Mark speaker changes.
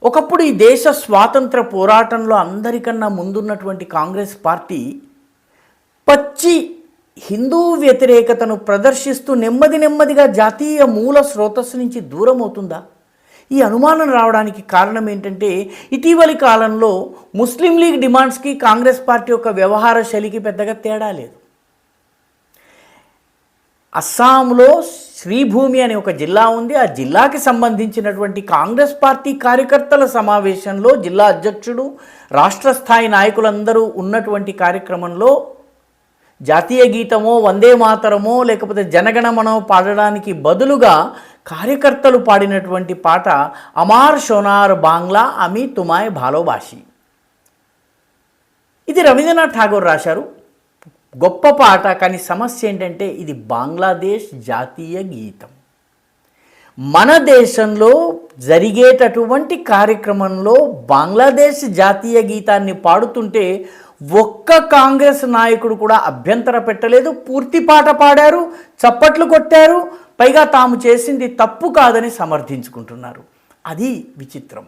Speaker 1: ఒకప్పుడు ఈ దేశ స్వాతంత్ర పోరాటంలో అందరికన్నా ముందున్నటువంటి కాంగ్రెస్ పార్టీ పచ్చి హిందూ వ్యతిరేకతను ప్రదర్శిస్తూ నెమ్మదిగా జాతీయ మూల స్రోతస్సు నుంచి దూరం అవుతుందా? ఈ అనుమానం రావడానికి కారణం ఏంటంటే ఇటీవలి కాలంలో ముస్లిం లీగ్ డిమాండ్స్కి కాంగ్రెస్ పార్టీ యొక్క వ్యవహార శైలికి పెద్దగా తేడా లేదు. అస్సాంలో శ్రీభూమి అనే ఒక జిల్లా ఉంది. ఆ జిల్లాకి సంబంధించినటువంటి కాంగ్రెస్ పార్టీ కార్యకర్తల సమావేశంలో జిల్లా అధ్యక్షుడు, రాష్ట్ర స్థాయి నాయకులందరూ ఉన్నటువంటి కార్యక్రమంలో జాతీయ గీతమో, వందే మాతరమో, లేకపోతే జనగణమనో పాడడానికి బదులుగా కార్యకర్తలు పాడినటువంటి పాట అమార్ షోనార్ బాంగ్లా అమి తుమాయ్ భాలోబాషి. ఇది రవీంద్రనాథ్ ఠాగూర్ రాశారు. గొప్ప పాట. కానీ సమస్య ఏంటంటే ఇది బంగ్లాదేశ్ జాతీయ గీతం. మన దేశంలో జరిగేటటువంటి కార్యక్రమంలో బంగ్లాదేశ్ జాతీయ గీతాన్ని పాడుతుంటే ఒక్క కాంగ్రెస్ నాయకుడు కూడా అభ్యంతర పెట్టలేదు. పూర్తి పాట పాడారు, చప్పట్లు కొట్టారు, పైగా తాము చేసింది తప్పు కాదని సమర్థించుకుంటున్నారు. అది విచిత్రం.